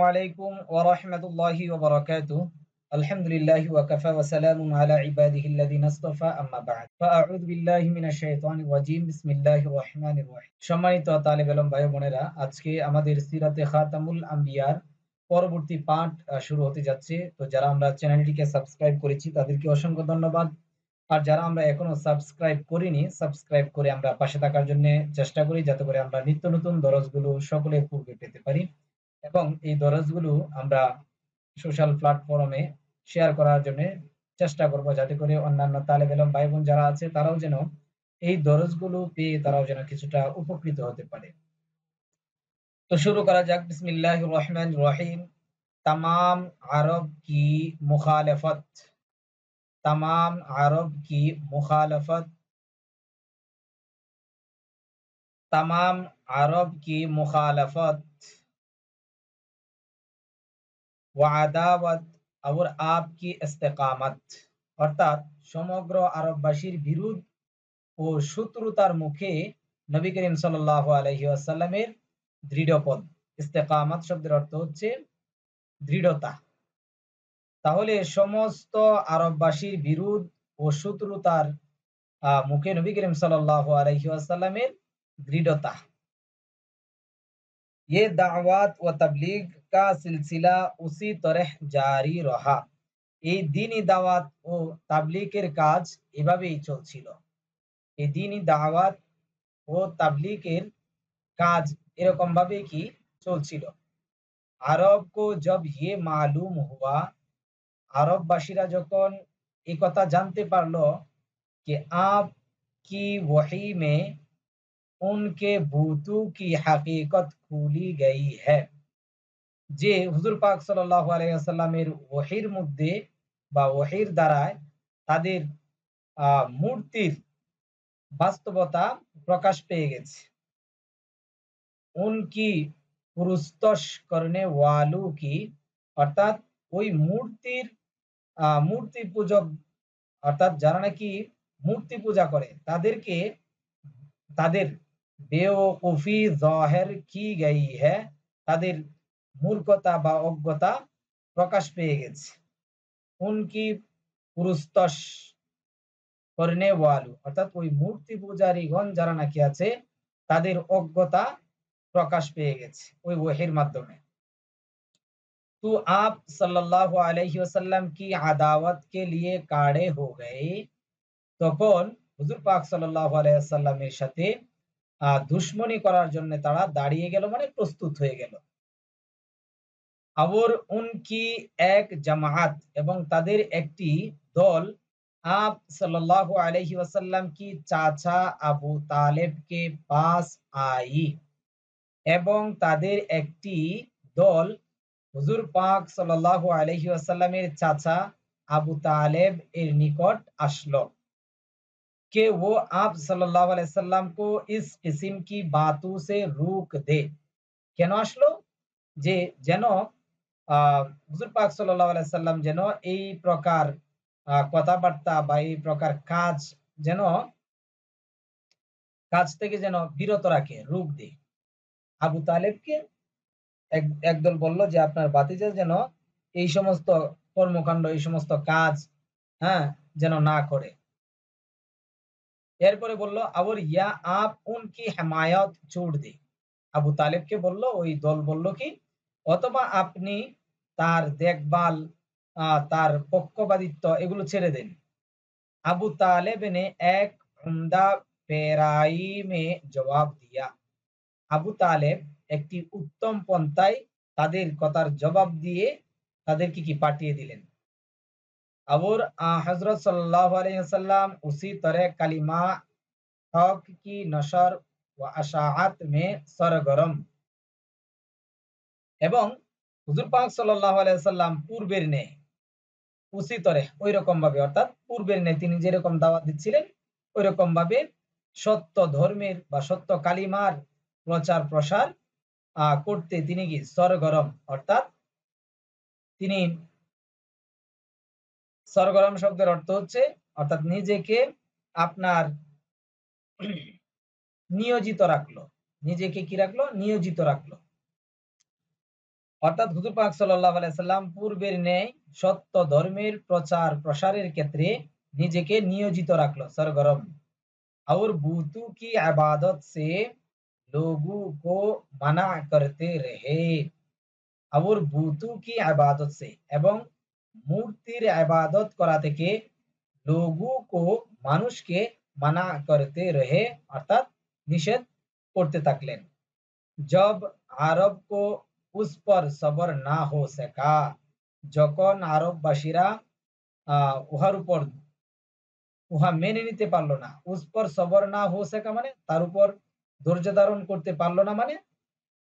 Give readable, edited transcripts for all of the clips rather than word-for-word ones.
আলাইকুম ওয়া রাহমাতুল্লাহি ওয়া বারাকাতুহু। আলহামদুলিল্লাহি ওয়া কাফা ওয়া সালামুন আলা ইবাদিহিল্লাযিনা ইসতাফা আম্মা বা'দ। ফাআউযু বিল্লাহি মিনাশ শাইতানির রাজীম। বিসমিল্লাহির রহমানির রহিম। সম্মানিত তালিবে ইলম ভাই বোনেরা, আজকে আমাদের সিরাতে খাতামুল আম্বিয়ার পরবর্তী পাঠ শুরু হতে যাচ্ছে। তো যারা আমরা চ্যানেলটিকে সাবস্ক্রাইব করেছি তাদেরকে অসংখ্য ধন্যবাদ। আর যারা আমরা এখনো সাবস্ক্রাইব করিনি, সাবস্ক্রাইব করে আমরা পাশে থাকার জন্য চেষ্টা করি, যাতে করে আমরা নিত্য নতুন দরজগুলো সকলের পূর্বে পেতে পারি এবং এই দরজগুলো আমরা সোশ্যাল প্ল্যাটফর্মে শেয়ার করার জন্য চেষ্টা করব, যাতে করে অন্যান্য তালেব ইলম ভাই বোন যারা আছে তারাও যেন এই দরজগুলো পেয়ে তারাও যেন কিছুটা উপকৃত হতে পারে। তো শুরু করা যাক। বিসমিল্লাহির রহমানির রহিম। तमाम अरब की मुखालफत, तमाम अरब की मुखालफत, तमाम अरब की मुखालफत व আদাওয়াত और आपकी इस्तेकामत, অর্থাৎ সমগ্র আরববাসীর বিরোধ ও শত্রুতার মুখে নবী করিম সাল্লাল্লাহু আলাইহি ওয়াসাল্লামের দৃঢ়পদ। ইস্তেকামাত শব্দের অর্থ হচ্ছে দৃঢ়তা। তাহলে সমস্ত আরববাসীর বিরোধ ও শত্রুতার মুখে নবী করিম সাল্লাল্লাহু আলাইহি ওয়াসাল্লামের দৃঢ়তা। ये दावत व तबलीग का सिलसिला उसी तरह জারি রহা। এই দ্বীনি দাওয়াত ও তাবলীগের কাজ এভাবেই চলছিল। এই দ্বীনি দাওয়াত ও তাবলীগের কাজ এরকম ভাবে কি চলছিল। আরব কো জব ইয়ে মালুম হুয়া, আরববাসীরা যখন এই কথা জানতে পারলো कि आप की वही में उनके भूतों की हकीकत खुली गई है, যে হুজুর পাক সাল্লাল্লাহু আলাইহি ওয়াসাল্লামের ওহীর মধ্যে বা ওহীর দ্বারায় তাদের মূর্তির বাস্তবতা প্রকাশ পেয়ে গেছে। উনকি পুরুস্তশ করনে ওয়ালু কি, অর্থাৎ ওই মূর্তির মূর্তি পূজক, অর্থাৎ যারা নাকি মূর্তি পূজা করে তাদেরকে তাদের বেওকুফি জাহির কি গই হ্যাঁ, তাদের মূর্খতা বা অজ্ঞতা প্রকাশ পেয়ে গেছে। উনকি পুরুস্তশ করনে ওয়ালু, অর্থাৎ ওই মূর্তি পূজারীগণ যারা নাকি আছে তাদের অজ্ঞতা প্রকাশ পেয়ে গেছে ওই ওহীর মাধ্যমে। तो आप सल्लल्लाहु अलैहि वसल्लम की अदावत के लिए काड़े हो गए, তখন হুজুর পাক সাল্লাল্লাহু আলাইহি ওয়াসাল্লামের সাথে দুশমনি করার জন্য তারা দাঁড়িয়ে গেল, মানে প্রস্তুত হয়ে গেল। और उनकी এক জামাত, এবং তাদের একটি দল आप सल्लल्लाहु अलैहि वसल्लम की चाचा আবু তালেব के पास आई, এবং তাদের একটি দল হুজুর পাক সাল্লাল্লাহু আলাইহি ওয়াসাল্লামের চাচা আবু তালেব এর নিকট আসলো। कि वो आप सल्लल्लाहु अलैहि वसल्लम को इस किस्म की बातों से रोक दे। কেন আসলো? যে যেন হুজুর পাক সাল্লাল্লাহু আলাইহি সাল্লাম যেন এই প্রকার কথাবার্তা বা এই প্রকার কাজ যেন কাজ থেকে যেন বিরত রাখে, রোক দেয়। আবু তালেবকে একদল বলল যে আপনার ভাতিজা যেন এই সমস্ত কর্মকাণ্ড, এই সমস্ত কাজ হ্যাঁ যেন না করে। এরপরে বলল আবার ইয়া আপ উনকি হিমায়ত छोड़ दे। আবু তালেবকে বলল, ওই দল বলল কি, অথবা আপনি তার দেখভাল, তার পক্ষপাতিত্ব এগুলো ছেড়ে দেন। আবু তালেব ने एक उम्दा पेराई में जवाब दिया। আবু তালেব একটি উত্তম পন্থায় তাদের কথার জবাব দিয়ে তাদেরকে কি পাঠিয়ে দিলেন। और हजरत सल्लल्लाहु अलैहि वसल्लम उसी तरह कलिमा हक की नशर व अशाअत में सरगरम, এবং হুজুর পাক সাল্লাল্লাহু আলাইহি ওয়াসাল্লাম পূর্বের ন্যায় উসি তরে ওই রকম ভাবে, অর্থাৎ পূর্বের ন্যায় তিনি যেরকম দাওয়াত দিচ্ছিলেন ওই রকম ভাবে সত্য ধর্মের বা সত্য কালিমার প্রচার প্রসার করতে তিনি কি সরগরম, অর্থাৎ তিনি সরগরম শব্দের অর্থ হচ্ছে অর্থাৎ নিজেকে আপনার নিয়োজিত রাখলো, নিজেকে কি রাখলো, নিয়োজিত রাখলো। অর্থাৎ হুজুর পাক সাল্লাল্লাহু আলাইহি সাল্লাম পূর্বের ন্যায় সত্য ধর্মের প্রচার প্রসারের ক্ষেত্রে নিজেকে নিয়োজিত রাখলো सरगर्म। और बूतों की इबादत से लोगों को मना करते रहे। और बूतों की इबादत से এবং মূর্তির ইবাদত করা থেকে लोगों को মানুষকে মানা করতে রহে অর্থাৎ নিষেধ করতে থাকলেন। जब আরব को उस पर सबर ना हो सका, যখন আরববাসীরা উহার উপর উহা মেনে নিতে পারলো না। উস পর সবর না হো সকা মানে তার উপর ধৈর্য ধারণ করতে পারলো না মানে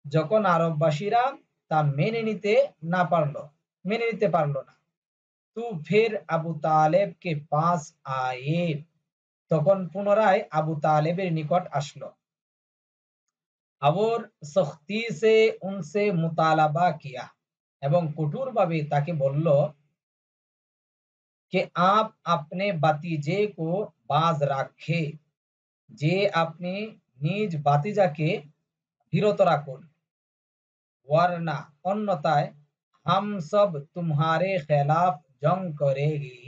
যখন আরববাসীরা তা মেনে নিতে পারলো না। তু ফির আবু তালেব কে পাস আয়ে, তখন পুনরায় আবু তালেবের নিকট আসলো। और सख्ती से उनसे मुतालाबा किया, এবং কঠোরভাবে তাকে বলল कि आप अपने भतीजे को बाज रखे, যে আপনি নিজ ভাতিজাকে বিরত রাখুন। वरना অন্যথায় हम सब तुम्हारे खिलाफ जंग करेगी,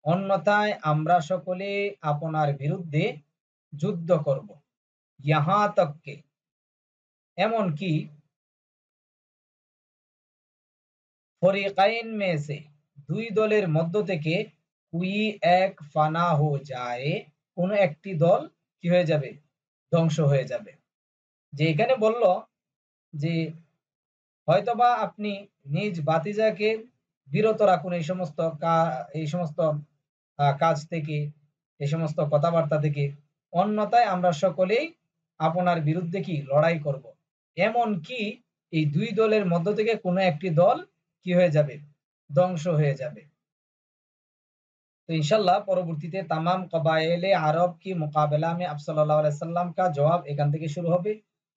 অন্যথায় আমরা সকলে আপনার বিরুদ্ধে যুদ্ধ করব। यहाँ तक के এমনকি ফরিকাইন में से দুই দলের মধ্য থেকে কুই এক ফানা হো যায়, কোন একটি দল কি হয়ে যাবে, ধ্বংস হয়ে যাবে। যে এখানে বলল যে হয়তোবা আপনি নিজ ভাতিজাকে বিরত রাখুন এই সমস্ত কাজ থেকে, এই সমস্ত কথাবার্তা থেকে, অন্যথায় আমরা সকলেই আপনার বিরুদ্ধে কি লড়াই করব। এমন কি এই দুই দলের মধ্য থেকে কোনো একটি দল কি হয়ে যাবে, ধ্বংস হয়ে যাবে। तो इंशाल्लाह পরবর্তীতে तमाम কবায়েলে আরব কি মোকাবেলা মে আপ সাল্লাল্লাহু আলাইহি সাল্লাম কা জবাব এখান থেকে শুরু হবে।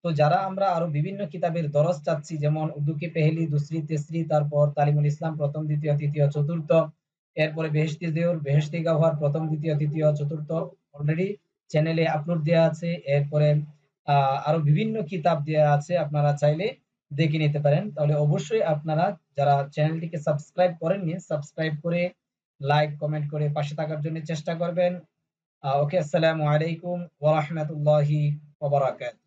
তো যারা আমরা আরো বিভিন্ন কিতাবের দরস চাচ্ছি, যেমন উর্দু কি পেহলি, দুসরি, তেসরি, তারপর তালিমুল ইসলাম প্রথম, দ্বিতীয়, তৃতীয়, চতুর্থ, এরপরে বেহেশতি জেউর, বেহেশতি গাওহার প্রথম, দ্বিতীয়, তৃতীয়, চতুর্থ অলরেডি চ্যানেলে আপলোড দেওয়া আছে। এরপরে আরো বিভিন্ন কিতাব দেওয়া আছে, আপনারা চাইলে দেখে নিতে পারেন। তাহলে অবশ্যই আপনারা যারা চ্যানেলটিকে সাবস্ক্রাইব করেননি, সাবস্ক্রাইব করে লাইক কমেন্ট করে পাশে থাকার জন্য চেষ্টা করবেন। ওকে, আসসালামু আলাইকুম ওয়া রাহমাতুল্লাহি ওয়া বারাকাতুহু।